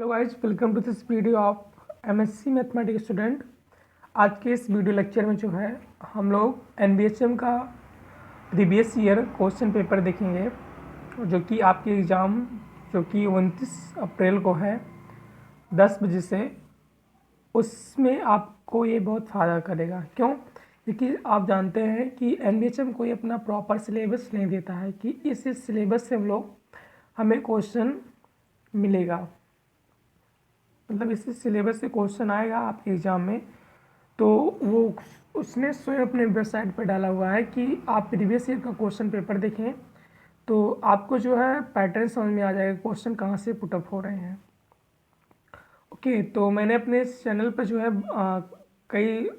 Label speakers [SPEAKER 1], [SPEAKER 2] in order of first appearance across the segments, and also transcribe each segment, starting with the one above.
[SPEAKER 1] Hello guys, welcome to this video of MSc mathematics student. आज के इस video lecture में जो है हम लोग एनबीएचएम का प्रीवियस ईयर क्वेश्चन पेपर देखेंगे, जो कि आपके एग्ज़ाम जो कि 29 अप्रैल को है 10 बजे से। उसमें आपको ये बहुत फ़ायदा करेगा। क्यों? क्योंकि आप जानते हैं कि एनबीएचएम कोई अपना प्रॉपर सिलेबस नहीं देता है कि इस सिलेबस से हमें क्वेश्चन मिलेगा, मतलब इस सिलेबस से क्वेश्चन आएगा आपके एग्ज़ाम में। तो वो उसने स्वयं अपने वेबसाइट पर डाला हुआ है कि आप प्रीवियस ईयर का क्वेश्चन पेपर देखें तो आपको जो है पैटर्न समझ में आ जाएगा, क्वेश्चन कहाँ से पुटअप हो रहे हैं। ओके, तो मैंने अपने इस चैनल पर जो है कई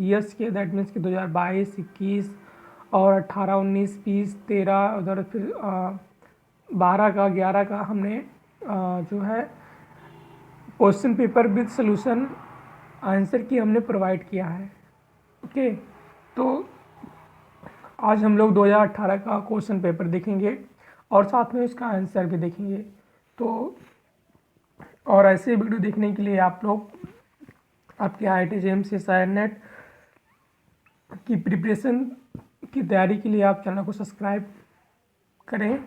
[SPEAKER 1] ईयर्स के, दैट मीन्स कि 2022, 21 और 18, 19, 20, 13, उधर फिर 12 का, 11 का हमने जो है question paper with solution answer की हमने प्रोवाइड किया है। ओके, तो आज हम लोग 2018 का क्वेश्चन पेपर देखेंगे और साथ में उसका आंसर भी देखेंगे। तो और ऐसे वीडियो देखने के लिए आप लोग आपके IIT जेम्स SIR नेट की प्रिपरेशन की तैयारी के लिए आप चैनल को सब्सक्राइब करें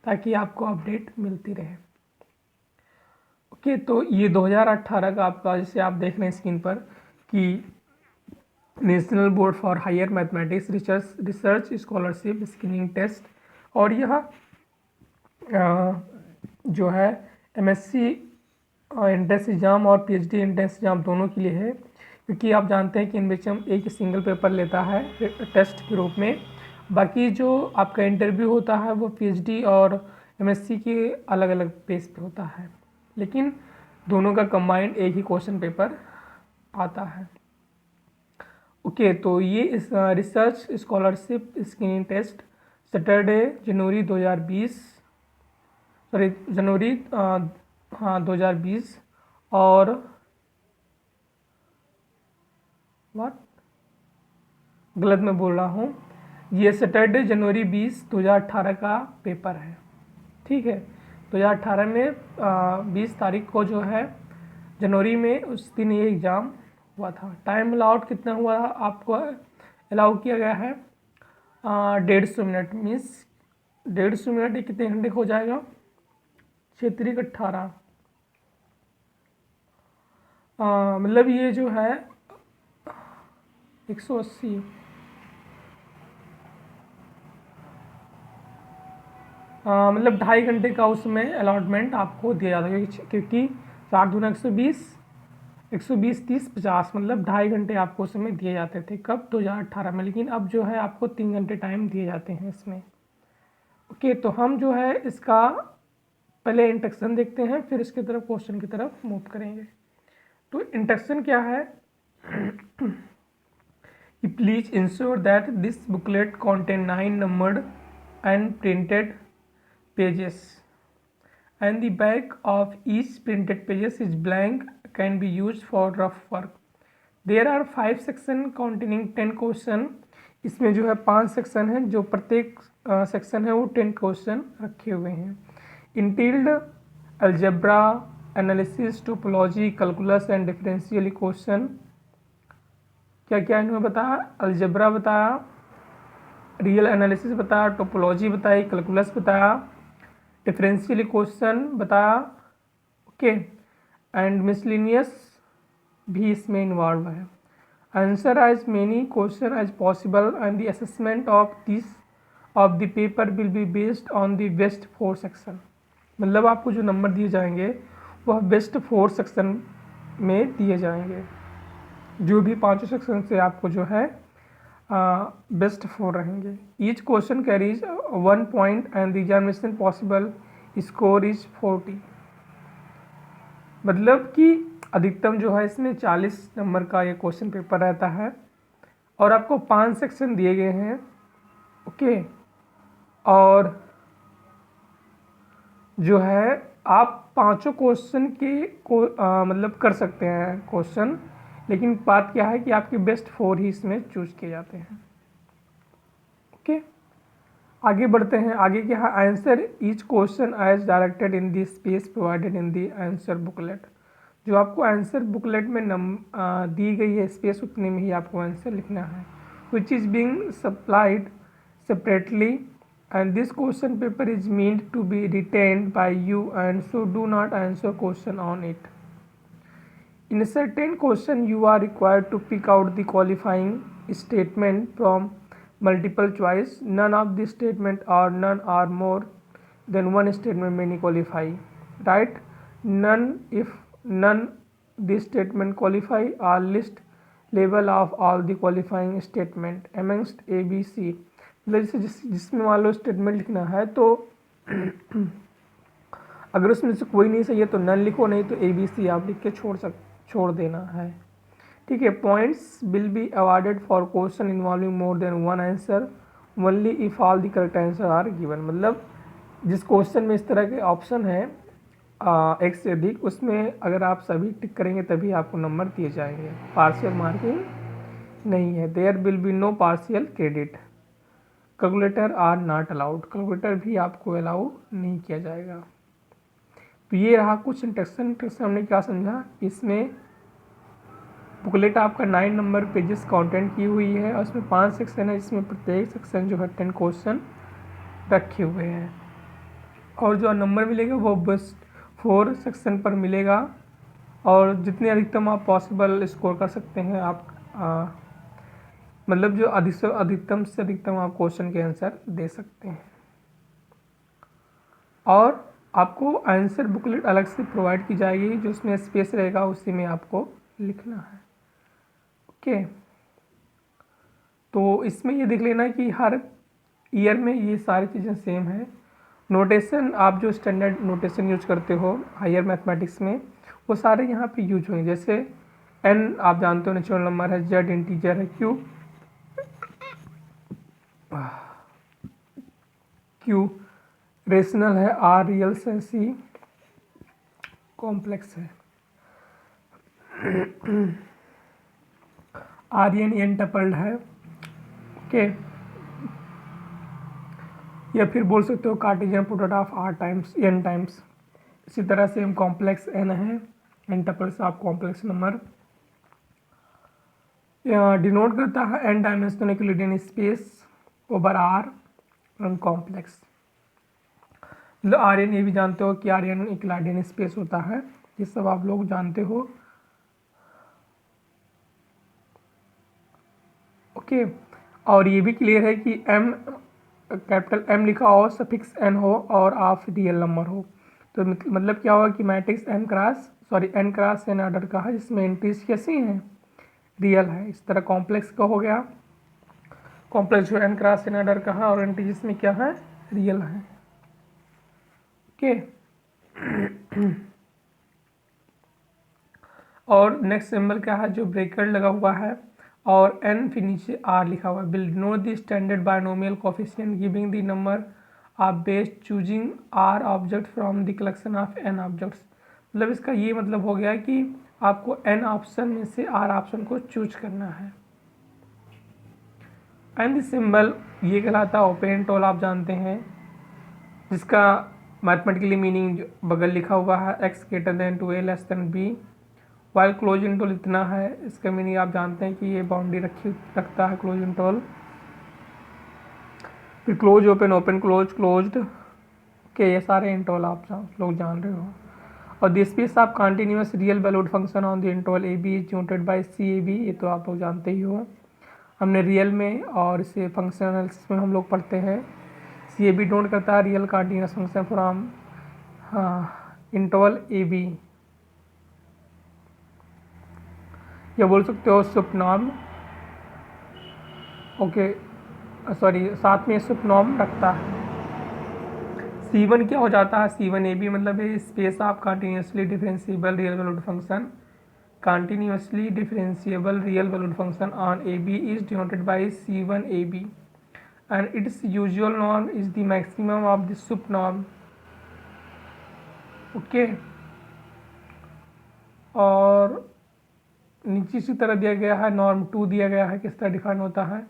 [SPEAKER 1] ताकि आपको अपडेट मिलती रहे। ओके, तो ये 2018 का आपका, जैसे आप देख रहे हैं स्क्रीन पर कि national board for higher mathematics research scholarship screening test, और यह जो है MSc एंट्रेंस एग्ज़ाम और PhD एंट्रेंस एग्ज़ाम दोनों के लिए है। क्योंकि आप जानते हैं कि एनबीएचएम एक सिंगल पेपर लेता है टेस्ट के रूप में, बाकी जो आपका इंटरव्यू होता है वो PhD और MSc के अलग अलग बेस पे होता है, लेकिन दोनों का कंबाइंड एक ही क्वेश्चन पेपर आता है। ओके, तो ये इस research scholarship screening test Saturday January 2020, sorry January 2020 और गलत मैं बोल रहा हूँ, ये सैटरडे जनवरी 2018 का पेपर है। ठीक है, 2018 में 20 तारीख को जो है जनवरी में, उस दिन ये एग्ज़ाम हुआ था। टाइम अलाउड कितना हुआ आपको अलाउ किया गया है 150 मिनट, मीन्स 150 मिनट ये कितने घंटे हो जाएगा, 6 18, मतलब ये जो है 180, मतलब 2.5 घंटे का उसमें अलॉटमेंट आपको दिया जाता है, क्योंकि 4 दूना 120, 120, 30, 50, मतलब 2.5 घंटे आपको उसमें दिए जाते थे। कब? 2018 में। लेकिन अब जो है आपको 3 घंटे टाइम दिए जाते हैं इसमें। ओके, तो हम जो है इसका पहले इंट्रोडक्शन देखते हैं, फिर इसकी तरफ क्वेश्चन की तरफ मूव करेंगे। तो इंट्रोडक्शन क्या है कि please ensure that this booklet contain 9 numbered and printed pages and the back of each printed pages is blank, can be used for rough work. There are 5 section containing 10 question. इसमें जो है 5 section हैं, जो प्रत्येक section है वो 10 question रखे हुए हैं। Entitled algebra, analysis, topology, calculus and differential equation. क्या क्या इन्होंने बताया? अलजेब्रा बताया, रियल एनालिसिस बताया, टोपोलॉजी बताई, कैलकुलस बताया, डिफरेंशियल इक्वेशन बताया। ओके, एंड मिसलिनियस भी इसमें इन्वॉल्व है। Answer as many question as possible and the assessment of the paper will be based on the best 4 section. मतलब आपको जो नंबर दिए जाएंगे वह बेस्ट 4 सेक्शन में दिए जाएंगे। जो भी 5 सेक्शन से आपको जो है बेस्ट 4 रहेंगे। Each question carries 1 point and the examination possible score is 40। मतलब कि अधिकतम जो है इसमें 40 नंबर का ये क्वेश्चन पेपर रहता है और आपको 5 सेक्शन दिए गए हैं। ओके, और जो है आप 5 क्वेश्चन के मतलब कर सकते हैं क्वेश्चन, लेकिन बात क्या है कि आपके बेस्ट 4 ही इसमें चूज किए जाते हैं। ओके, आगे बढ़ते हैं। आगे क्या है, answer each question as directed in the space provided in the answer booklet. जो आपको आंसर बुकलेट में दी गई है स्पेस, उतने में ही आपको आंसर लिखना है। Which is being supplied separately and this question paper is meant to be retained by you, and so do not answer question on it. In a certain question you are required to pick out the qualifying statement from multiple choice. None of the statement or none are more than one statement may qualify. Right? None if none this statement qualify or list label of all the qualifying statement amongst A, B, C. मतलब जैसे जिसमें मान लो statement लिखना है, तो अगर उसमें से कोई नहीं सही है तो नन लिखो, नहीं तो ए बी सी आप लिख के छोड़ देना है। ठीक है। Points will be awarded for question involving more than one answer only if all the correct answer are given. मतलब जिस क्वेश्चन में इस तरह के ऑप्शन है एक से अधिक, उसमें अगर आप सभी टिक करेंगे तभी आपको नंबर दिए जाएंगे। पार्शियल मार्किंग नहीं है। There will be no partial credit. Calculator are not allowed. Calculator भी आपको अलाउ नहीं किया जाएगा। तो ये रहा कुछ इंट्रोडक्शन। हमने क्या समझा, इसमें बुकलेट आपका 9 नंबर पेजेस कंटेंट की हुई है और इसमें 5 सेक्शन है, जिसमें प्रत्येक सेक्शन जो है 10 क्वेश्चन रखे हुए हैं और जो नंबर मिलेगा वो बस 4 सेक्शन पर मिलेगा और जितने अधिकतम आप पॉसिबल स्कोर कर सकते हैं आप मतलब जो अधिकतम से अधिकतम आप क्वेश्चन के आंसर दे सकते हैं। और आपको आंसर बुकलेट अलग से प्रोवाइड की जाएगी, जो उसमें स्पेस रहेगा उसी में आपको लिखना है। ओके, तो इसमें ये देख लेना कि हर ईयर में ये सारी चीज़ें सेम है। नोटेशन आप जो स्टैंडर्ड नोटेशन यूज करते हो हायर मैथमेटिक्स में, वो सारे यहाँ पे यूज होंगे। जैसे n आप जानते हो नेचुरल नंबर है, z इंटीजर है, q रेशनल है, r रियल है, c कॉम्प्लेक्स है, r n टपल्ड है। ओके, या फिर बोल सकते हो Cartesian product of r times n times. इसी तरह से हम कॉम्प्लेक्स n है, n टपल्स आप कॉम्प्लेक्स नंबर डिनोट करता है n dimensional Euclidean space over r and complex. मतलब आर एन ये भी जानते हो कि आर एन यूक्लिडियन स्पेस होता है, ये सब आप लोग जानते हो। ओके, और ये भी क्लियर है कि m कैपिटल M लिखा हो, सफिक्स n हो और आप रियल नंबर हो, तो मतलब क्या होगा कि matrix n cross n order का है, जिसमें एंट्रीज कैसी हैं, रियल है। इस तरह कॉम्प्लेक्स का हो गया, कॉम्प्लेक्स जो n क्रॉस n ऑर्डर का है और एंट्रीज इसमें क्या है, रियल है। ओके, और नेक्स्ट सिंबल क्या है, जो ब्रैकेट लगा हुआ है और n फिर नीचे r लिखा हुआ है। Will denote the standard binomial coefficient giving the number of base choosing r object from the collection of n objects. मतलब इसका ये मतलब हो गया कि आपको n ऑप्शन में से r ऑप्शन को चूज करना है। एंड द सिंबल ये कहलाता है ओपन टोल, आप जानते हैं, जिसका मैथमेटिकली मीनिंग बगल लिखा हुआ है x greater than 2a less than b, while close interval इतना है। इसका मीनिंग आप जानते हैं कि ये बाउंड्री रखता है क्लोज इंटोल। फिर close open, open close, closed, okay, ये सारे इंटोल आप लोग जान रहे हो। और the space of continuous real valued function on the interval A B is denoted by C A B, ये तो आप लोग जानते ही हो, हमने रियल में और इसे फंक्शन एनालिसिस में हम लोग पढ़ते हैं। सी ए बी डिनोट करता है real continuous function from interval A B, या बोल सकते हो सुपनॉर्म। ओके, सॉरी, साथ में सुपनॉर्म रखता है। C1 क्या हो जाता है, C1 ए बी मतलब है space of continuously differentiable real valued function, continuously differentiable real valued function on a B is denoted by C1 a b and its usual norm is the maximum of the sup norm. Okay, और नीचे इसी तरह दिया गया है, norm 2 दिया गया है, किस तरह डिफाइन होता है।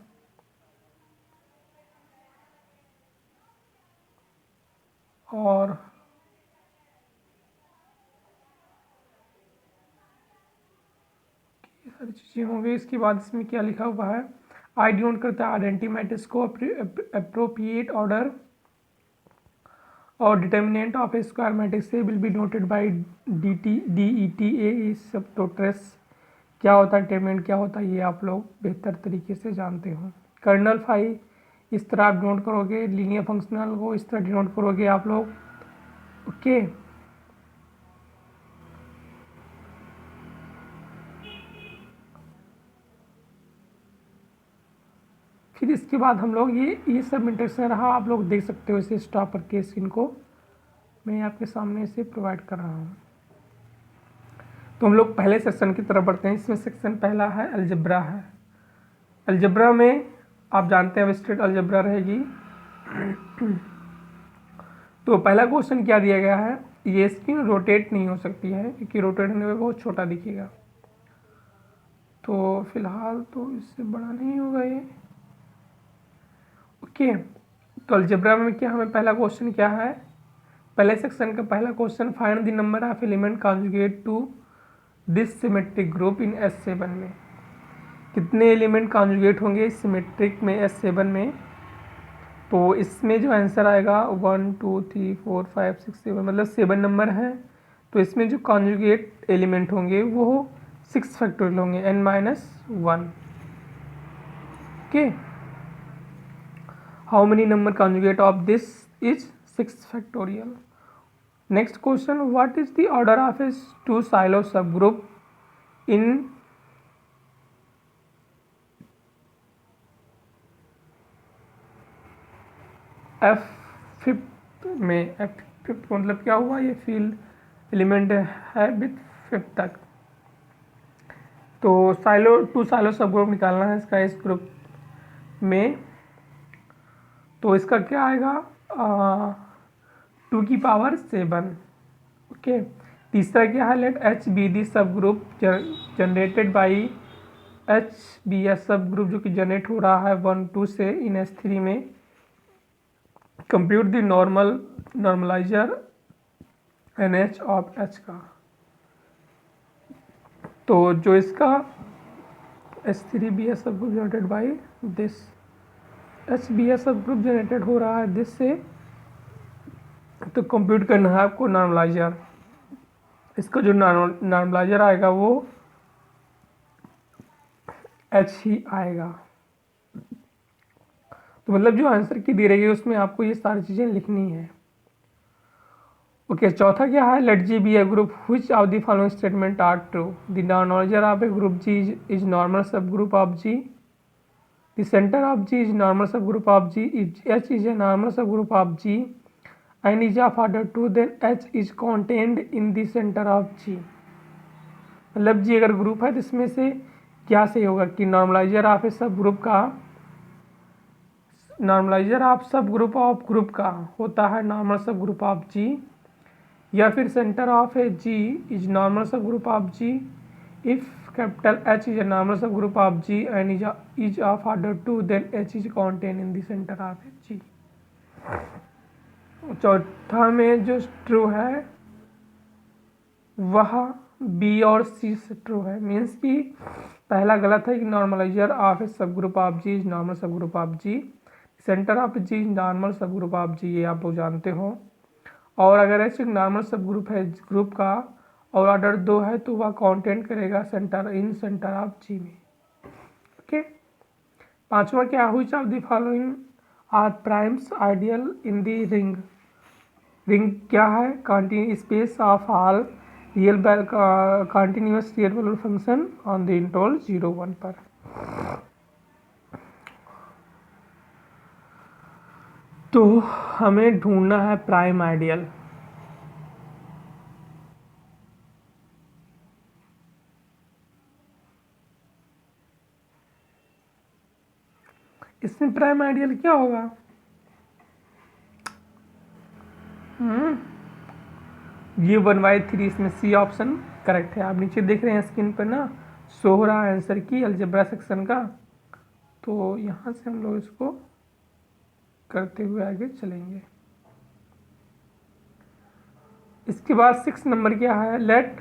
[SPEAKER 1] और सारी चीज़ें होंगी। इसके बाद इसमें क्या लिखा हुआ है, आई डिनोट करता है आइडेंटिटी को अप्रोप्रिएट ऑर्डर और determinant of a square matrix से will be noted by DETA इस सब। तो ट्रेस क्या होता है, डिटर्मिनेंट क्या होता है, ये आप लोग बेहतर तरीके से जानते हो। कर्नल फाई इस तरह आप डिनोट करोगे, लीनियर फंक्शनल को इस तरह डिनोट करोगे आप लोग। ओके, फिर इसके बाद हम लोग ये सब इंटरेक्शन रहा, आप लोग देख सकते हो इसे स्टॉप करके स्क्रीन को मैं आपके सामने से प्रोवाइड कर रहा हूँ। तो हम लोग पहले सेक्शन की तरफ बढ़ते हैं। इसमें सेक्शन पहला है अलजेब्रा है। अलजेब्रा में आप जानते हैं स्ट्रेट अलजेब्रा रहेगी। तो पहला क्वेश्चन क्या दिया गया है, ये स्क्रीन रोटेट नहीं हो सकती है क्योंकि रोटेट होने में बहुत छोटा दिखेगा। तो फिलहाल तो इससे बड़ा नहीं होगा ये। ओके, तो अलजेब्रा में क्या हमें पहला क्वेश्चन क्या है, पहले सेक्शन का पहला question, find the number of element conjugate to this symmetric group in S7 में। कितने एलिमेंट कॉन्जुगेट होंगे सिमेट्रिक में S7 में। तो इसमें जो आंसर आएगा 1 2 3 4 5 6 7, मतलब 7 नंबर है। तो इसमें जो कॉन्जुगेट एलिमेंट होंगे वो 6 फैक्टोरियल होंगे, n-1। Okay, how many number conjugate of this is 6 factorial. Next question, what is the order of A 2 silo सब ग्रुप इन F5 में। F5 मतलब क्या हुआ, ये फील्ड एलिमेंट है विथ 5 तक। तो टू साइलो सब ग्रुप निकालना है इसका इस ग्रुप में। तो इसका क्या आएगा 2 की पावर 7। ओके, तीसरा क्या है, late H be the subgroup generated by H be as subgroup जो कि जनरेट हो रहा है 1 2 से इन S3 में। Compute the normaliser NH of H का। तो जो इसका H3BS सब group generated by this HBS सब ग्रुप जनरेटेड हो रहा है दिस से, तो कंप्यूट करना है आपको नॉर्मलाइजर। इसका जो नॉर्मलाइजर आएगा वो H ही आएगा। तो मतलब जो आंसर की दी रही है उसमें आपको ये सारी चीज़ें लिखनी है। ओके, चौथा क्या है, let G be a group which of the following statement are true. The normaliser of a group G is normal subgroup of G। The centre of G is normal subgroup of G। If H is a normal subgroup of G and is of order 2 then H is contained in the center of G। मतलब G अगर group है तो इसमें से क्या सही होगा कि नॉर्मलाइजर ऑफ ए सब ग्रुप का, नॉर्मलाइजर ऑफ सब ग्रुप का होता है normal subgroup of G, या फिर centre of a G is normal subgroup of G if capital H is a normal subgroup of G and is of order 2 then H is contain in the centre of a G। चौथा में जो true है वह B और C से true है, means कि पहला गलत है कि normaliser of a subgroup of G is normal subgroup of G, centre of G is normal subgroup of G, ये आप लोग जानते हो। और अगर ऐसे नॉर्मल सब ग्रुप है ग्रुप का और ऑर्डर 2 है तो वह कॉन्टेंट करेगा सेंटर ऑफ G में। ओके, पांचवा क्या, which of the following are primes ideal in the ring. Ring क्या है, continue space of all real continuous real value function on the interval 0 1 पर। तो हमें ढूंढना है प्राइम आइडियल। इसमें प्राइम आइडियल क्या होगा, ये 1/3, इसमें C ऑप्शन करेक्ट है। आप नीचे देख रहे हैं स्क्रीन पर ना, शो हो रहा है आंसर की अलजेब्रा सेक्शन का। तो यहाँ से हम लोग इसको करते हुए आगे चलेंगे। इसके बाद 6 नंबर क्या है, let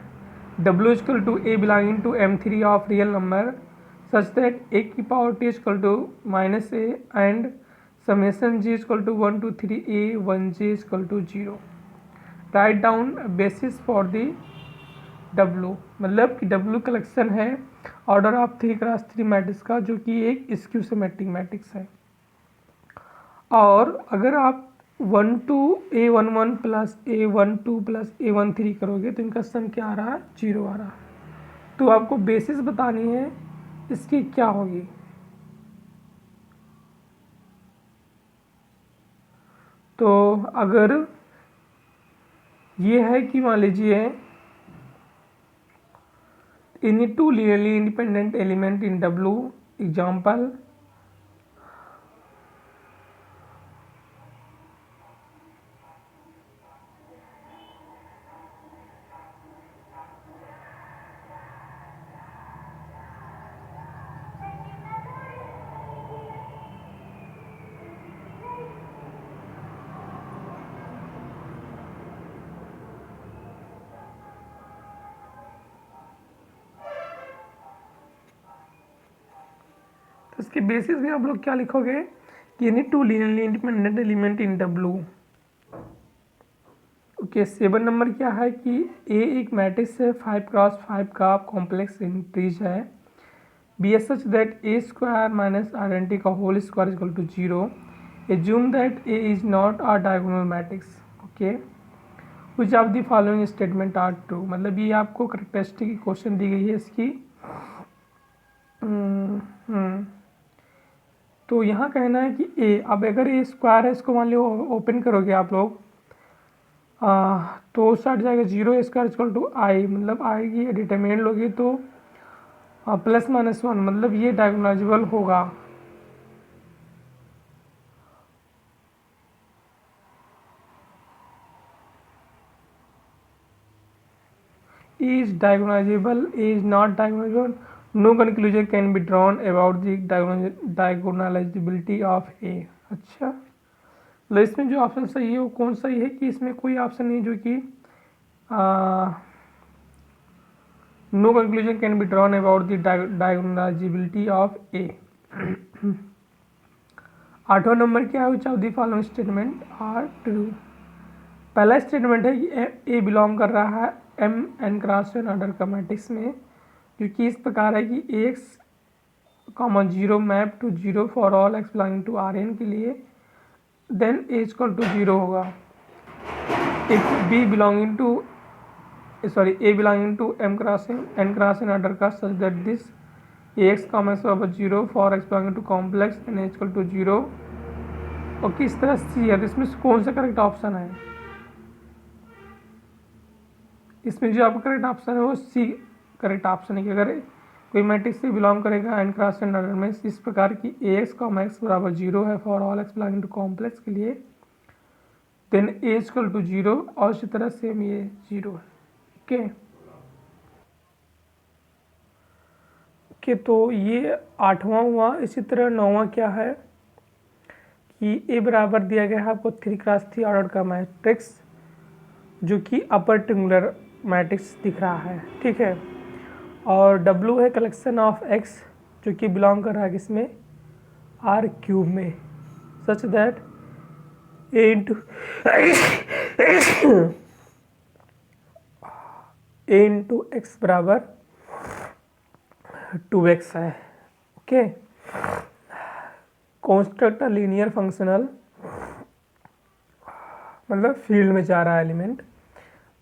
[SPEAKER 1] W equal to A belonging to M3 of real number such that A की power T equal to minus A and summation G equal to 1 to 3A 1J equal to 0। Write down basis for the W, मतलब कि W collection है order of 3x3 matrix का, जो कि एक skew symmetric matrix है। और अगर आप 12A11 plus A12 plus A13 करोगे तो इनका सम क्या आ रहा है, 0 आ रहा है। तो आपको बेसिस बतानी है इसकी क्या होगी। तो अगर ये है कि मान लीजिए any two linearly independent element in W, example इसके बेसिस में आप लोग क्या लिखोगे कि any two linearly independent element in W। Okay, 7 number क्या है कि A एक मैट्रिक्स है 5x5 का कॉम्प्लेक्स इंटीज है। Be s such that A square minus identity का whole square equal to 0। Assume that A is not are diagonal matrix. Okay, which of the following statement are true, मतलब ये आपको characteristic की question दी गई है इसकी। तो यहाँ कहना है कि A, अब अगर A स्क्वायर है इसको मान लो ओपन करोगे आप लोग तो उस हट जाएगा 0 स्क्वायर इक्वल टू आई, मतलब आई की डिटरमिनेंट लोगे तो प्लस माइनस 1, मतलब ये डायगोनलाइजेबल होगा। is diagonalizable, is not diagonalizable, no conclusion can be drawn about the diagonalizability of A। अच्छा, मतलब इसमें जो ऑप्शन सही है वो कौन सही है कि इसमें कोई ऑप्शन नहीं जो कि no conclusion can be drawn about the diagonalisability of A. 8वां नंबर क्या है, which of the following statement are true. पहला स्टेटमेंट है कि ए बिलोंग कर रहा है M N cross N order का मैट्रिक्स में, जो कि इस प्रकार है कि x comma 0 map to 0 for all x belonging to R N के लिए, देन ए इक्वल टू 0 होगा। If B belonging to A belonging to M cross N cross N order का such that this A x comma बराबर 0 for x belonging to complex N equal to 0। और किस तरह सी है, तो इसमें कौन सा करेक्ट ऑप्शन है, इसमें जो आपका करेक्ट ऑप्शन है वो सी करेक्ट ऑप्शन है कि अगर कोई मैट्रिक्स से बिलोंग करेगा एन क्रॉस एन ऑर्डर में इस प्रकार की ए एक्स कॉमा एक्स बराबर 0 है for all x belonging to complex के लिए, देन ए इक्वल टू 0, और इसी तरह सेम ये 0 है। ओके, तो ये 8वां हुआ। इसी तरह 9वां क्या है कि ए बराबर दिया गया है आपको 3x3 ऑर्डर का मैट्रिक्स, जो कि अपर ट्रिंगुलर मैट्रिक्स दिख रहा है, ठीक है। और W है कलेक्शन ऑफ X, जो कि बिलोंग कर रहा है किसमें, R³ में, such that A into x बराबर 2x है। ओके, कॉन्स्ट्रक्ट लीनियर फंक्शनल, मतलब फील्ड में जा रहा है element,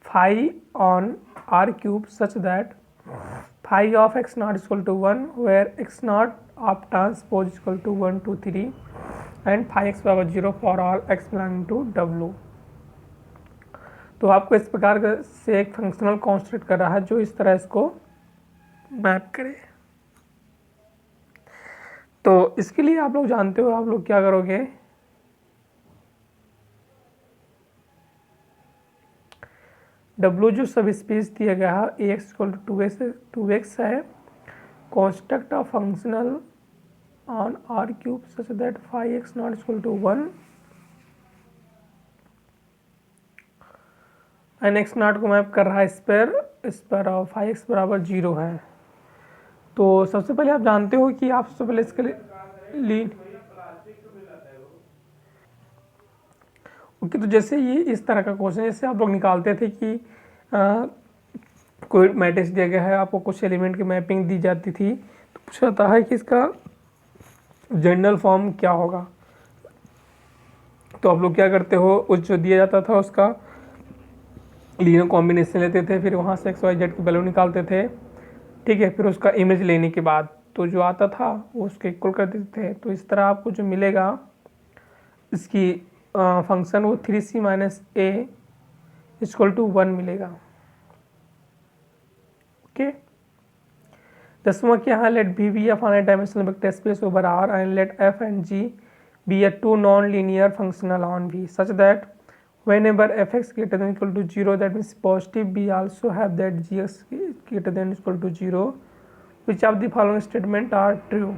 [SPEAKER 1] phi on R³ such that phi of x not equal to 1 where x not of transpose equal to 1 to 3 and phi x बराबर 0 for all x belonging to W। तो आपको इस प्रकार से एक फंक्शनल कॉन्स्ट्रक्ट कर रहा है जो इस तरह इसको मैप करे। तो इसके लिए आप लोग जानते हो, आप लोग क्या करोगे, W जो सब स्पेस दिया गया है ए एक्स इक्वल टू 2x है, construct of functional on R³ such that phi x not equal to 1 and x not को मैप कर रहा है इस पर और फाइव एक्स बराबर 0 है। तो सबसे पहले आप जानते हो कि आप सबसे पहले इसके लिए ओके, तो जैसे ये इस तरह का क्वेश्चन जैसे आप लोग निकालते थे कि कोई मैट्रिक्स दिया गया है, आपको कुछ एलिमेंट की मैपिंग दी जाती थी, तो पूछा जाता है कि इसका जनरल फॉर्म क्या होगा। तो आप लोग क्या करते हो, उस जो दिया जाता था उसका लीनियर कॉम्बिनेशन लेते थे, फिर वहाँ से एक्स वाई जेड की वैल्यू निकालते थे, ठीक है। फिर उसका इमेज लेने के बाद तो जो आता था वो उसके इक्वल कर देते थे। तो इस तरह आपको जो मिलेगा इसकी फंक्शन वो 3c minus A equal to 1 मिलेगा। ओके, दसवां क्या है, let V be a finite dimensional vector space over R and let F and ji be a two non linear functional on V such that whenever fx greater than equal to 0, that means positive B also have that gx greater than equal to 0, which of the following statement are true।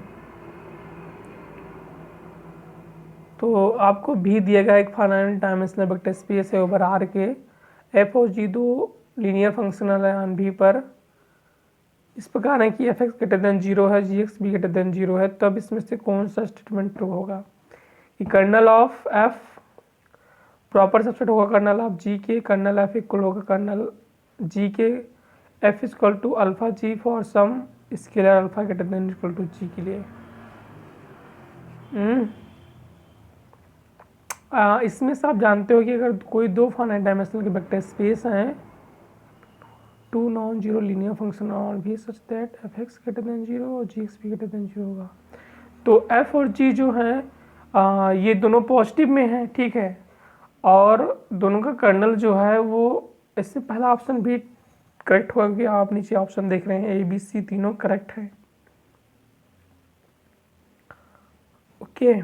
[SPEAKER 1] तो आपको भी दिया गया एक finite dimensional vector space है over are के, F और जी दो लीनियर फंक्शनल है ऑन V पर। इस प्रकार है कि एफ एक्स ग्रेटर देन 0 है, जी एक्स भी ग्रेटर देन 0 है, तब इसमें से कौन सा स्टेटमेंट ट्रू होगा कि kernel of f proper subset होगा कर्नल ऑफ जी के, कर्नल एफ इक्वल होगा कर्नल जी के, f equal to alpha g for some scalar alpha greater than equal to g के लिए। इसमें से आप जानते हो कि अगर कोई दो फाइनाइट डायमेंशनल के वेक्टर स्पेस हैं, two non zero linear function on भी such that f x greater than 0 और जी एक्स भी ग्रेटर देन 0 होगा। तो एफ और जी जो हैं ये दोनों पॉजिटिव में हैं, ठीक है, और दोनों का कर्नल जो है वो, इससे पहला ऑप्शन भी करेक्ट होगा कि आप नीचे ऑप्शन देख रहे हैं ए बी सी तीनों करेक्ट है। ओके,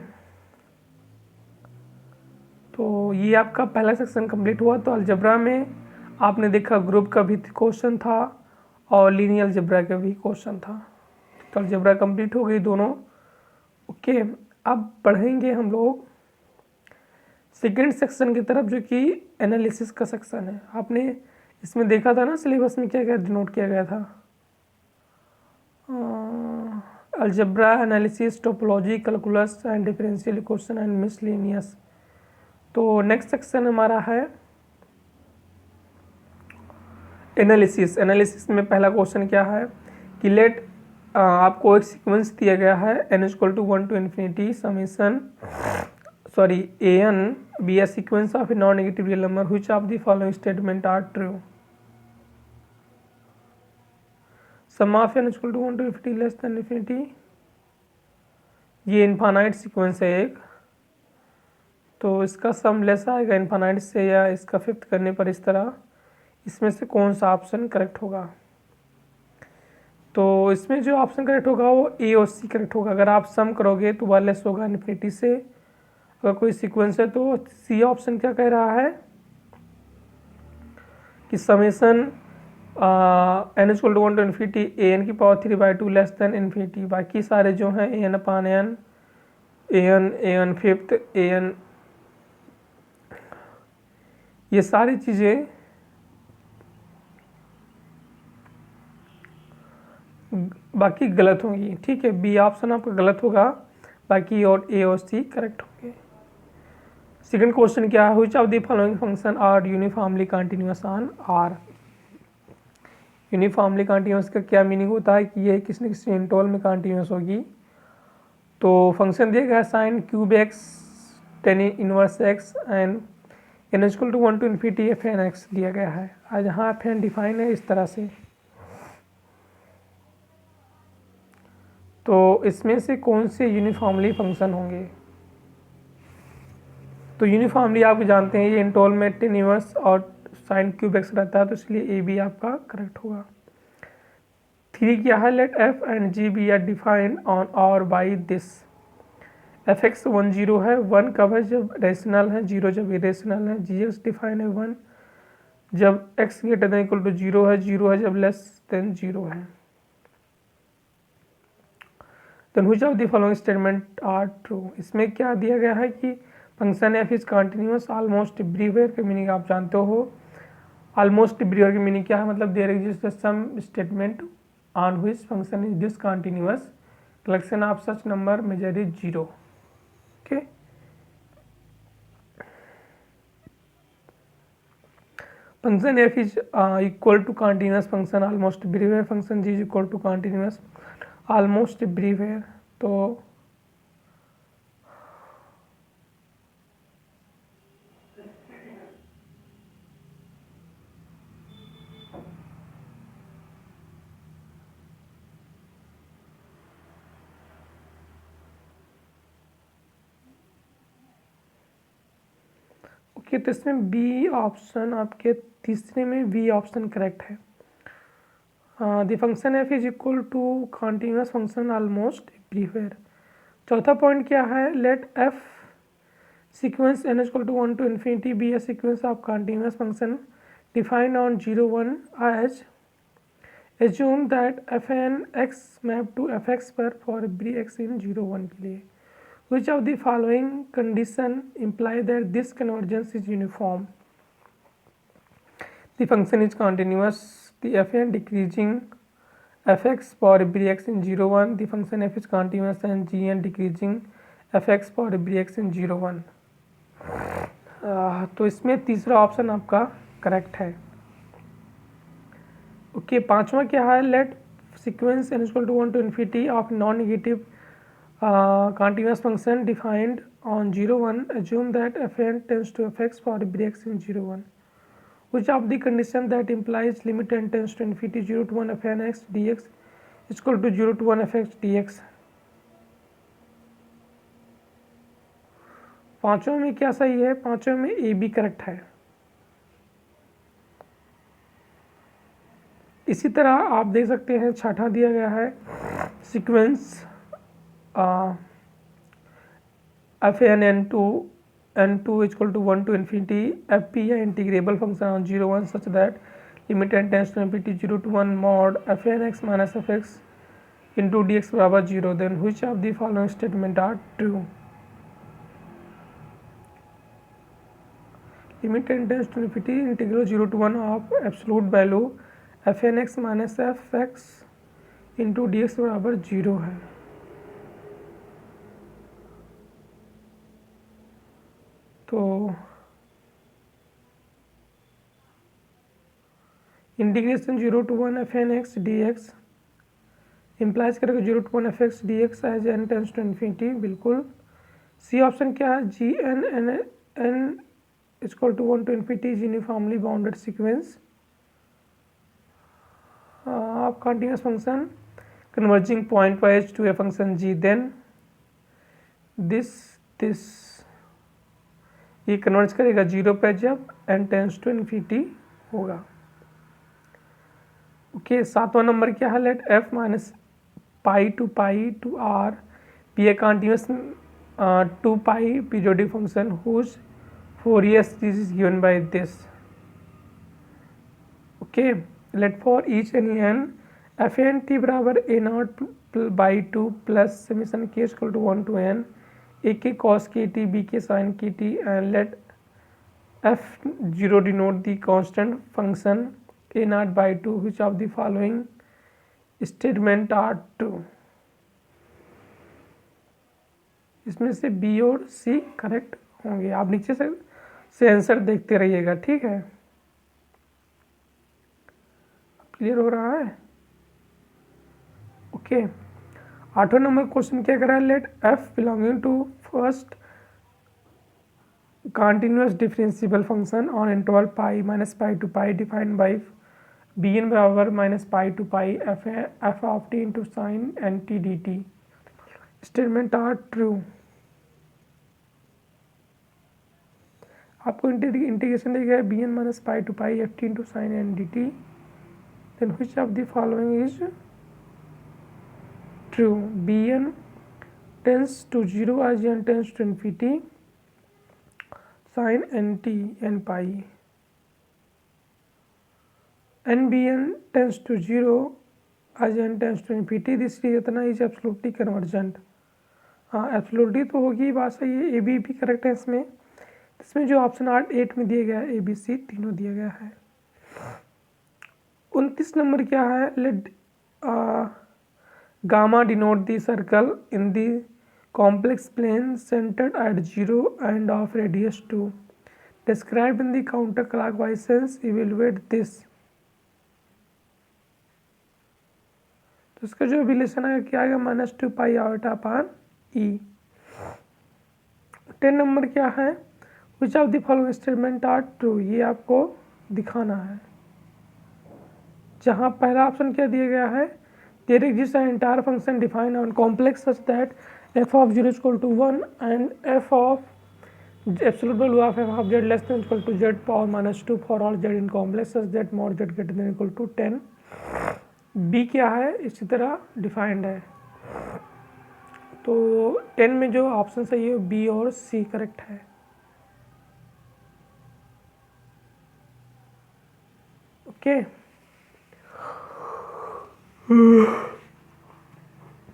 [SPEAKER 1] तो ये आपका पहला सेक्शन कंप्लीट हुआ। तो अलजेब्रा में आपने देखा ग्रुप का भी क्वेश्चन था और लीनियर अलजेब्रा का भी क्वेश्चन था। तो अलजेब्रा कंप्लीट हो गई दोनों। ओके, अब बढ़ेंगे हम लोग सेकेंड सेक्शन की तरफ, जो कि एनालिसिस का सेक्शन है। आपने इसमें देखा था ना सिलेबस में क्या क्या डिनोट किया गया था, algebra, analysis, topology, calculus and differential equation and miscellaneous. तो नेक्स्ट सेक्शन हमारा है एनालिसिस। एनालिसिस में पहला क्वेश्चन क्या है कि लेट आपको एक सीक्वेंस दिया गया है n equal to 1 to infinity summation a n be a sequence of a non negative real number which of the following statement are true. Sum of n equal to 1 to infinity less than infinity, ये infinite sequence है एक, तो इसका sum less आएगा infinite से या इसका fifth करने पर इस तरह। इसमें से कौन सा ऑप्शन करेक्ट होगा? तो इसमें जो ऑप्शन करेक्ट होगा वो ए और सी करेक्ट होगा। अगर आप सम करोगे तो वह लेस होगा इन्फिनिटी से। अगर कोई सीक्वेंस है तो सी ऑप्शन क्या कह रहा है कि summation n equal to 1 to infinity a n की पावर 3/2 लेस देन इन्फिनिटी। बाकी सारे जो हैं a n upon n, a n fifth, a n, ये सारी चीज़ें बाकी गलत होंगी, ठीक है। बी ऑप्शन आपका गलत होगा, बाकी और ए और सी करेक्ट होंगे। सेकंड क्वेश्चन क्या है, which of the following function are uniformly continuous on R. Uniformly continuous का क्या मीनिंग होता है कि ये किसी न किसी इंटरवल में कंटिन्यूअस होगी। तो फंक्शन दिया गया sine cube x tan inverse x and n equal to 1 to infinity f n x दिया गया है। आज यहाँ एफ एन डिफाइन है इस तरह से। तो इसमें से कौन से यूनिफॉर्मली फंक्शन होंगे? तो यूनिफॉर्मली आप जानते हैं ये इंटरवल में टेन इनवर्स और साइन क्यूब एक्स रहता है, तो इसलिए ए बी आपका करेक्ट होगा। 3 क्या है, let F and ji be are defined on और बाई दिस। एफ एक्स 1 0 है, 1 कब है जब रेशनल है, 0 जब इरेशनल है। जी एक्स डिफाइन है 1 जब x greater than equal to 0 है, 0 है जब लेस देन 0 है। Then which of the following statement are true. इसमें क्या दिया गया है कि function f is continuous almost everywhere के मीनिंग आप जानते हो। ऑलमोस्ट ब्रीवर की मीनिंग क्या है, मतलब there exist some statement on which function is discontinuous, collection of such number measure is 0। Okay, function f is equal to continuous function almost everywhere, function g is equal to continuous almost everywhere। तो okay, तो इसमें B option आपके तीसरे में B option correct है। The function f is equal to continuous function almost everywhere. चौथा point क्या है, let f sequence n equal to 1 to infinity be a sequence of continuous function defined on 0 1 as assume that f n x map to f x पर for every x in 0 1 के लिए। Which of the following condition imply that this convergence is uniform? The function is continuous, the fn decreasing fx for every x in 0 1, the function f is continuous and gn decreasing fx for every x in 0 1। तो इसमें तीसरा option आपका correct है। Okay, पांचवा क्या है, let sequence n equal to 1 to infinity of non negative continuous function defined on 0 1 assume that fn tends to fx for every x in 0 1। which of the condition that implies limit n tends to infinity 0 to 1 fn x dx is equal to 0 to 1 fx dx। पांचों में क्या सही है, पांचों में A B correct है। इसी तरह आप देख सकते हैं छठा दिया गया है, sequence f n n to equal to 1 to infinity f p है integrable function on 0 1 such that limit n tends to infinity 0 to 1 mod f n x minus f x into d x बराबर 0, then which of the following statement are true. Limit n tends to infinity integral 0 to 1 of absolute value f n x minus f x into d x बराबर 0 है। तो integration 0 to 1 f n x d x implies करेगा 0 to 1 f x d x as n tends to infinity, बिल्कुल। C option क्या है, g n n n equal to 1 to infinity is uniformly bounded sequence of continuous function converging pointwise to a function g, then this ये converge करेगा 0 पे जब n tends to infinity होगा। Okay, सातवां number क्या है, let f minus pi to r be a continuous 2 pi periodic function whose Fourier series is given by this. Okay, let for each any n f n t बराबर a not by 2 plus summation k equal to 1 to n a k cos k t b k sine k t and let f 0 denote the constant function a not by 2 which of the following statement are true. इसमें से B और C correct होंगे। आप नीचे से answer देखते रहिएगा, ठीक है। क्लियर हो रहा है? ओके, आठवां नंबर क्वेश्चन क्या कर रहा है, let f belonging to first continuous differentiable function on interval pi minus pi to pi defined by b n बराबर minus pi to pi f of t into sine n t d t statement are true. आपको integration दिया गया है b n minus pi to pi f t into sine n d t, then which of the following is true. bn tends to 0 as n tends to infinity sin nt n pi, nbn tends to 0 as n tends to infinity this is इतना is absolutely convergent. हाँ, absolutely तो होगी, बात सही है। A B भी correct है इसमें जो ऑप्शन 8 में दिया गया है, ए बी सी तीनों दिया गया है। 29 नंबर क्या है, let gamma denote the circle in the complex plane centred at 0 and of radius 2 describe in the counter clockwise sense, evaluate this. तो इसका जो रिलेशन है क्या आएगा, -2 पाई आयोटा अपान ई। 10 नंबर क्या है, which of the following statement are true, ये आपको दिखाना है। जहाँ पहला ऑप्शन क्या दिया गया है, there exist an entire function define on complex such that f of 0 is equal to 1 and f of absolute value of f of z less than equal to z power -2 for all z in complex such that mod z greater than equal to 10। b क्या है, इसी तरह defined है। तो 10 में जो option सही है बी और सी करेक्ट है। ओके,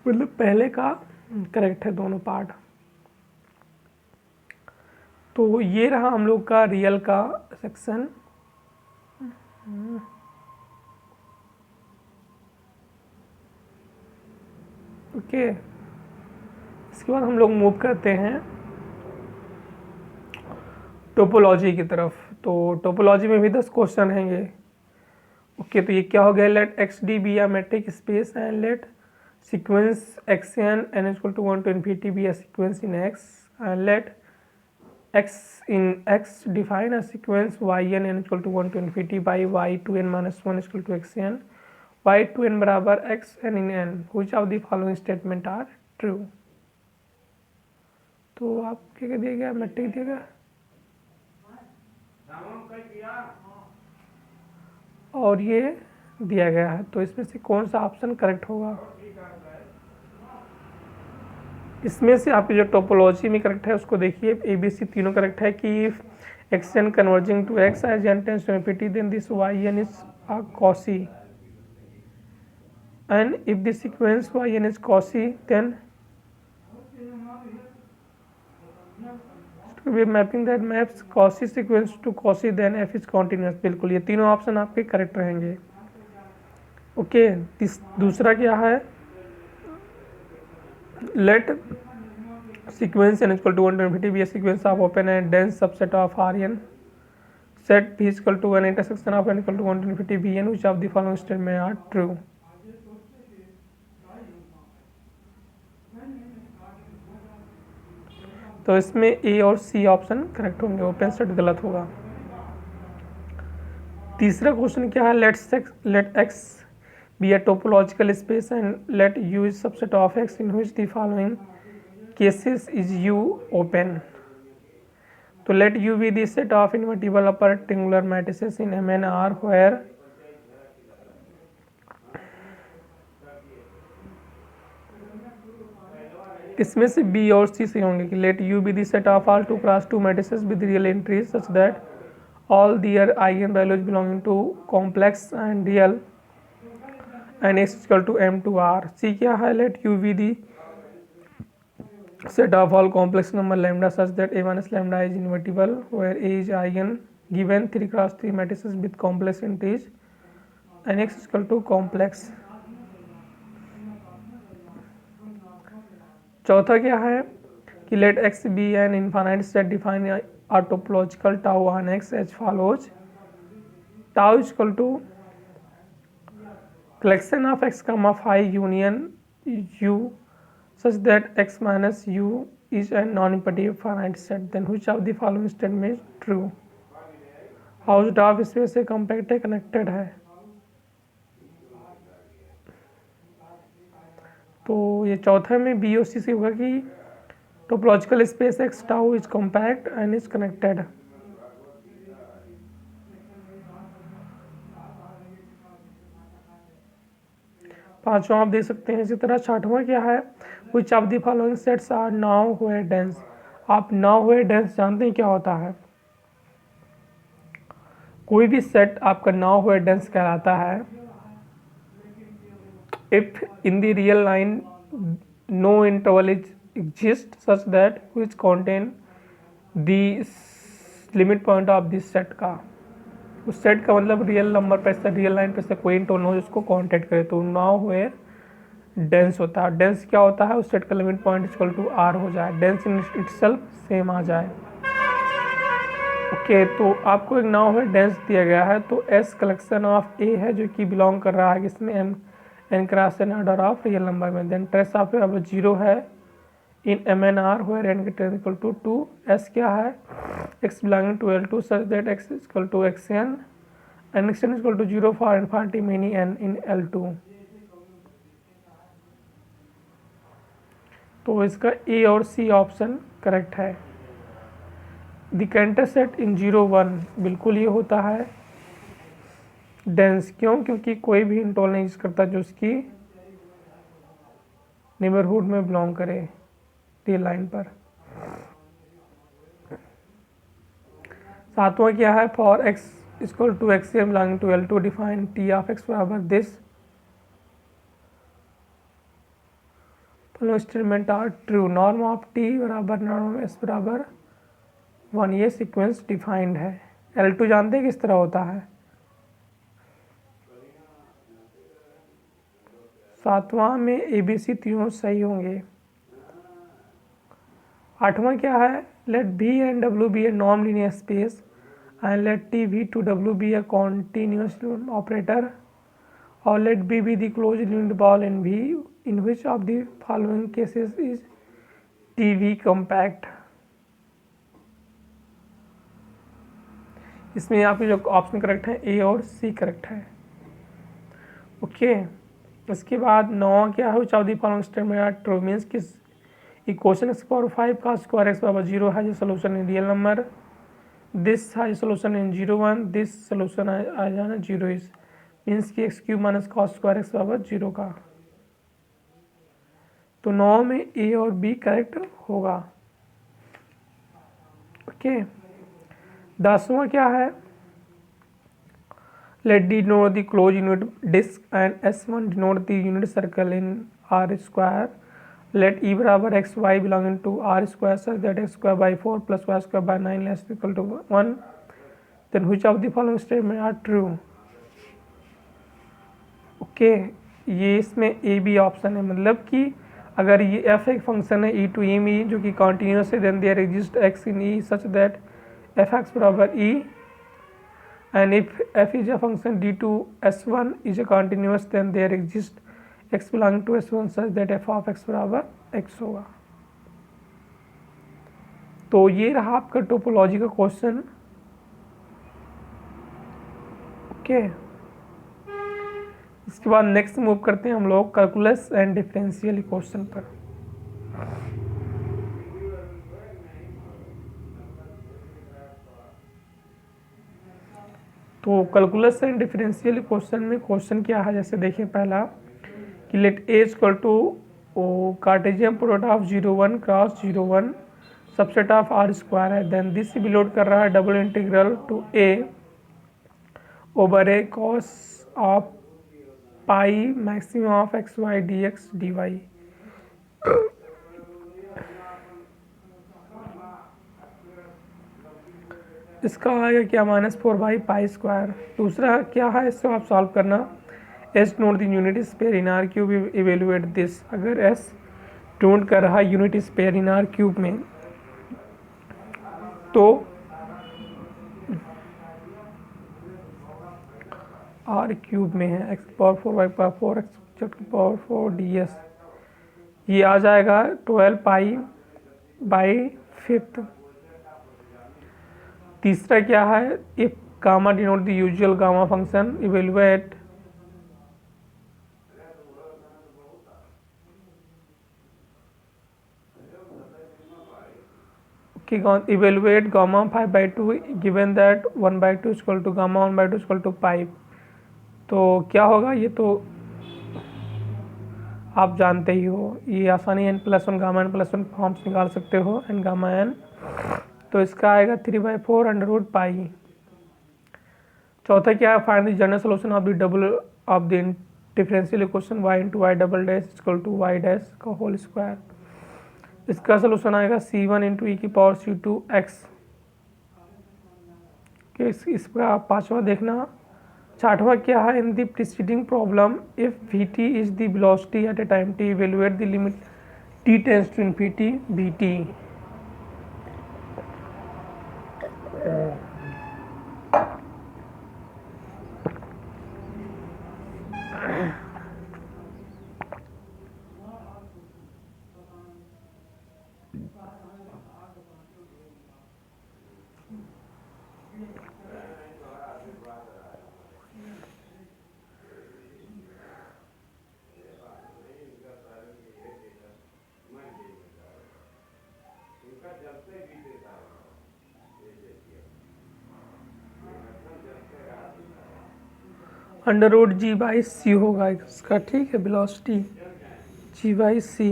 [SPEAKER 1] मतलब पहले का करेक्ट है दोनों पार्ट। तो ये रहा हम लोग का रियल का सेक्शन। ओके, इसके बाद हम लोग मूव करते हैं टोपोलॉजी की तरफ। तो टोपोलॉजी में भी 10 क्वेश्चन हैंगे। ओके, तो ये क्या हो गया, let X d be a metric space and let sequence xn n is equal to 1 to infinity be a sequence in x and let x in x define a sequence yn n is equal to 1 to infinity by y to n minus 1 is equal to xn y to n बराबर x n in n which of the following statement are true। तो आप क्या दिया गया, matric दिया गया और ये दिया गया है। तो इसमें से कौन सा ऑप्शन करेक्ट होगा, इसमें से आपकी जो टोपोलॉजी में करेक्ट है उसको देखिए। ए बी सी तीनों करेक्ट है कि x n converging to x as n tends to infinity then this y n is a Cauchy and if this sequence y n is Cauchy then mapping that maps Cauchy sequence to Cauchy then f is continuous. बिल्कुल, ये तीनों option आपके correct रहेंगे। Okay, दूसरा क्या है, let sequence n equal to 1 to infinity be a sequence of open and dense subset of Rn set p is equal to an intersection of n equal to 1 to infinity bn which of the following statement are true। तो इसमें ए और C option correct होंगे, open set गलत होगा। तीसरा question क्या है, let x be a topological space and let u is subset of x in which the following cases is u open। तो let u be the set of invertible upper rectangular matrices in M and R where इसमें से B और सी सही होंगे कि let u be the set of all 2 cross 2 matrices with real entries such that all their eigen values belonging to complex and real and x is equal to m to r। सी क्या है, let u be the set of all complex number lambda such that a minus lambda is invertible where a is eigen given 3 cross 3 matrices with complex entries and x is equal to complex। चौथा क्या है कि let x be an infinite set define a topological tau on x as follows। tau is equal to collection of x comma phi union u such that x minus u is a non-imperative finite set then which of the following statement is true। House of space से compact है, connected है। तो ये चौथे में B और सी से होगा कि topological space x tau is compact and is connected. पांचवा आप देख सकते हैं। इसी तरह छठवां क्या है, which of the following sets are nowhere dense. आप नाउ हुए डेंस जानते हैं क्या होता है, कोई भी सेट आपका नाउ हुए डेंस कहलाता है if in the real line no interval is exist such that which contain the limit point of this set का। उस सेट का मतलब रियल नंबर पे से, रियल लाइन पे से कोई इंटोन हो जिसको कांटेक्ट करे, तो नाउ वेयर डेंस होता है। डेंस क्या होता है, उस सेट का limit point equal to R हो जाए, डेंस इन इटसेल्फ सेम आ जाए। ओके तो आपको एक नाउ है डेंस दिया गया है, तो एस कलेक्शन ऑफ ए है जो कि बिलोंग कर रहा है इसमें n cross N order of real number में। देन ट्रेस ऑफ अब 0 है in M n R where n equal to 2। S क्या है, x belonging to l two such that x equal to x n and x n equal to 0 for infinity many n in l two. तो इसका A और C option correct है। The Cantor set in 0 1 बिल्कुल ये होता है dense, क्यों, क्योंकि कोई भी इंटोल नहीं यूज करता जो उसकी नेबरहुड में बिलोंग करे रियल लाइन पर। सातवां क्या है, for x equal to x m belonging to l two define t of x बराबर this statement are true, norm of t बराबर नॉर्म ऑफ एस बराबर 1, ये सीक्वेंस डिफाइंड है। L2 जानते हैं किस तरह होता है। सातवां में ABC तीनों सही होंगे। आठवां क्या है, let B and W be a non linear space and let T V to W be a continuous operator और let B be the close unit ball in V in which of the following cases is TV compact. इसमें आपके जो option correct है ए और C correct है। Okay इसके बाद 9 क्या है, which of the following statement are true, means किस इक्वेशन एक्स पावर 5 का स्क्वायर एक्स बराबर 0 है जो solution in real number, this है सोल्यूशन इन 0 1, दिस सोल्यूशन आ जाना 0 इज, मीन्स कि x cube minus cos square x बराबर 0 का। तो 9 में ए और बी करेक्ट होगा। ओके 10वां क्या है, let D denote the close unit disc and S1 denote the unit circle in r square, let e बराबर x y belonging to r square such that x square by 4 plus y square by 9 less equal to 1, then which of the following statement are true. Okay ये इसमें A B option है, मतलब कि अगर ये F एक function है ई to M E जो कि कॉन्टीन्यूस है, then there exist x in E such that f x बराबर E, and if f is a function d to s1 is a continuous then there exists x belonging to s1 such that f of x बराबर x होगा। तो ये रहा आपका topology का question. Okay इसके बाद नेक्स्ट मूव करते हैं हम लोग कैलकुलस एंड डिफरेंशियल इक्वेशन पर। तो कैलकुलस एंड डिफरेंशियल इक्वेशन में क्वेश्चन क्या है, जैसे देखिए पहला कि let A equal to Cartesian product of 0 1 cross 0 1 subset of R square है, देन दिस बिलोड कर रहा है double integral to A over A cos of pi maximum of x y d x d y. इसका आएगा क्या, -4/π²। दूसरा क्या है, इसको आप सॉल्व करना, S note the unit sphere in R cube evaluate this. अगर एस ढूंढ कर रहा unit sphere in R cube में तो आर क्यूब में है x⁴/4 x⁴ ds, ये आ जाएगा 12π/5। तीसरा क्या है, if gamma denote the usual gamma function evaluate evaluate gamma 5/2 given that 1/2 equal to gamma 1/2 equal to pi. तो क्या होगा, ये तो आप जानते ही हो, ये आसानी n+1 गामा n+1 फॉर्म्स निकाल सकते हो n गामा n, तो इसका आएगा 3/4 √π। चौथा क्या है, find the general solution of the double of the differential equation y into y double dash equal to y dash का होल स्क्वायर। इसका सॉल्यूशन आएगा c1 इंटू ई की पावर c2 x कि इसका पांचवा देखना। छठवां क्या है, in the preceding problem if v t is the velocity at a time t evaluate the limit t tends to infinity v t. Under root g by c होगा इसका, ठीक है, velocity g by c.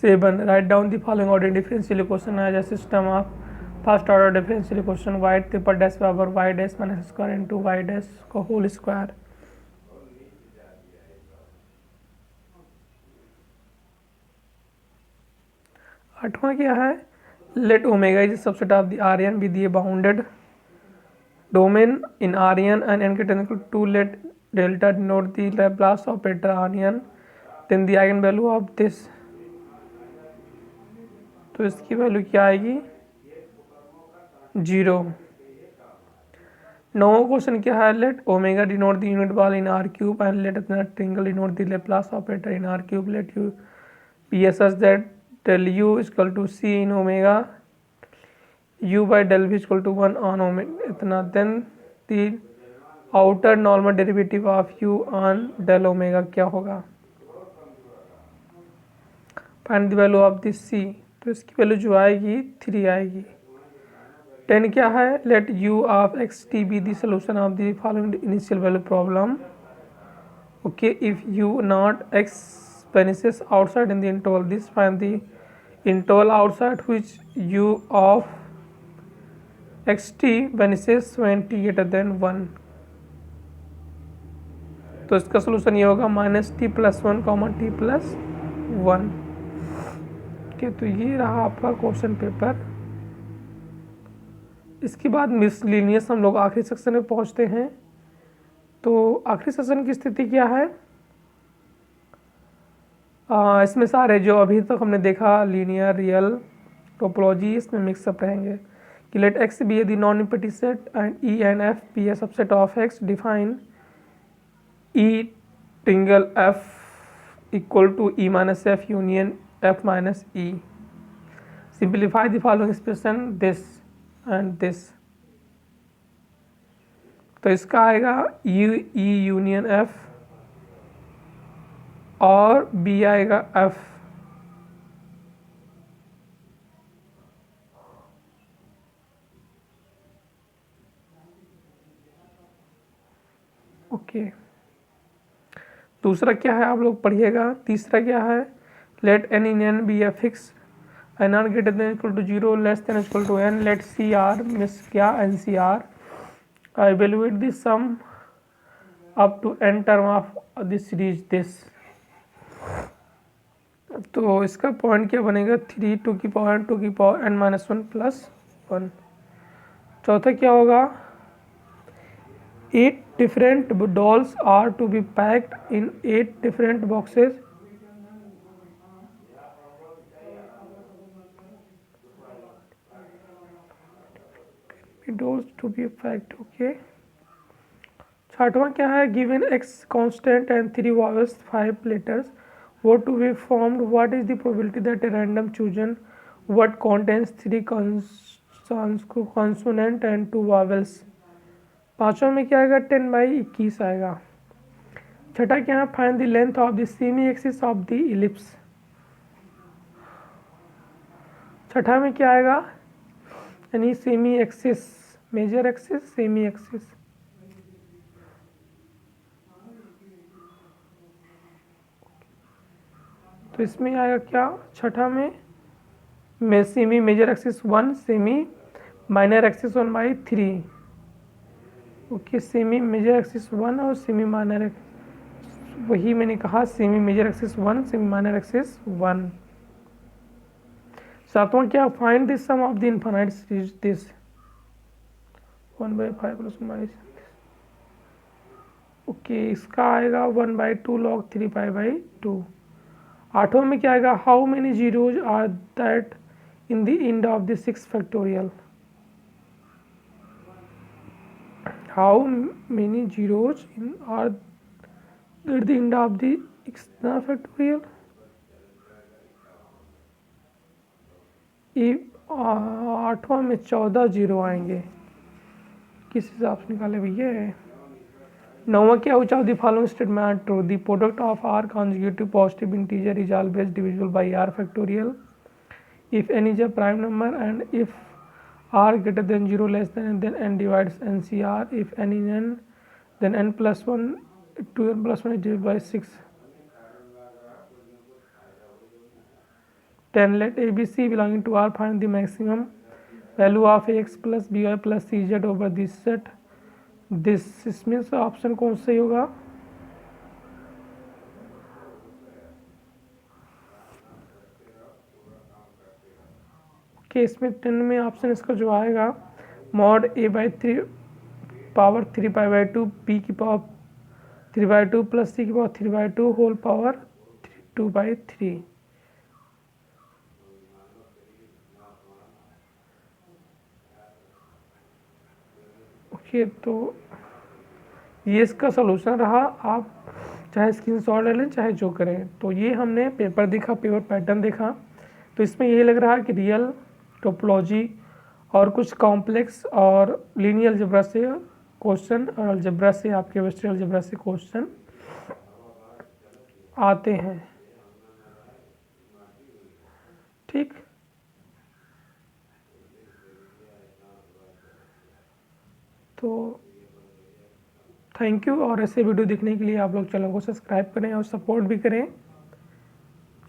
[SPEAKER 1] 7 write down the following order differential equation as a system of first order differential equation y triple dash power y dash minus square into y dash का whole square. आठवां क्या है, let omega is subset of the R n with a bounded domain in Rn and n greater than equal to let delta denote the Laplace operator Rn, then the eigen value of this, तो इसकी value क्या आएगी, 0। नौवां question क्या है, let omega denote the unit ball in R cube and let triangle denote the Laplace operator in R cube, let u be such that del u is equal to c in omega u by del v equal to 1 on omega इतना, then the outer normal derivative of u on del omega क्या होगा, find the value of this c, तो इसकी value जो आएगी 3 आएगी। 10 क्या है, let u of x t be the solution of the following initial value problem, okay, if u not x vanishes outside in the interval, this find the interval outside which u of xt vanishes when t greater than 1, तो इसका solution ये होगा -t + 1 t + 1। Okay, तो ये रहा आपका question paper. इसके बाद मिसलिनियस हम लोग आखिरी सेक्शन में पहुंचते हैं। तो आखिरी सेक्शन की स्थिति क्या है, इसमें सारे जो अभी तक हमने देखा लीनियर रियल टोपोलॉजी इसमें मिक्सअप रहेंगे कि let X be a the non empty set and E and F be a subset of X, define E triangle F equal to E minus F union F minus E, simplify the following expression this and this, तो इसका आएगा E union F और B आएगा F. Okay, दूसरा क्या है आप लोग पढ़िएगा। तीसरा क्या है, let N in n be a fix n r greater than equal to 0 less than equal to n, let c r miss क्या n c r evaluate the sum up to n term of this series this, तो इसका point क्या बनेगा, 3 to की power n - 1 + 1। चौथा क्या होगा, 8 different dolls are to be packed in 8 different boxes, dolls to be packed, okay। छठवां क्या है, given x constant and 3 vowels 5 letters were to be formed, what is the probability that a random chosen word contains 3 consonant and 2 vowels। पांचवा में क्या आएगा, 10/21 आएगा। छठा क्या है, find the length of the semi axis of the ellipse. छठा में क्या आएगा, यानी semi axis, major axis, semi axis. तो इसमें आएगा क्या, छठा में semi major axis 1, semi minor axis 1/3, okay, semi major axis 1 और सेमी माइनर, वही मैंने कहा semi major axis 1, semi minor axis 1। सातवां क्या, find this sum of the infinite series this 1/5 + 1/6। Okay, इसका आएगा 1/2 log 3π/2। आठवां में क्या आएगा, how many zeros are that in the end of the 6 factorial. How many zeros are at the end of the कितना factorial. आठवां में 14 zero आएंगे, किस हिसाब से निकाले भैया। नौवां क्या, which of the following statement true, the product of R consecutive positive integer is always divisible by R factorial if n is a prime number and if r greater than 0 less than n, then n divides ncr, if n is n then n plus 1 2n plus 1 is divided by 6। 10 let abc belonging to r find the maximum value of ax plus by plus cz over this set। इसमें से option कौन सही होगा, इसमें 10 में option इसका जो आएगा मॉड a/3 पावर 3π/2 p की पावर 3/2 प्लस c की पावर 3/2 होल पावर 2/3। ओके, तो ये इसका सलूशन रहा। आप चाहे स्क्रीनशॉट ले लें चाहे जो करें। तो ये हमने पेपर देखा, पेपर पैटर्न देखा, तो इसमें ये लग रहा है कि रियल टोपोलॉजी और कुछ कॉम्प्लेक्स और लीनियर अलजेब्रा से क्वेश्चन और अलजेब्रा से आपके वेस्टर्न अलजेब्रा से क्वेश्चन आते हैं। ठीक, तो थैंक यू। और ऐसे वीडियो देखने के लिए आप लोग चैनल को सब्सक्राइब करें और सपोर्ट भी करें।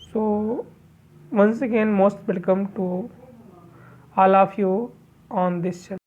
[SPEAKER 1] So once again most welcome to all of you on this channel।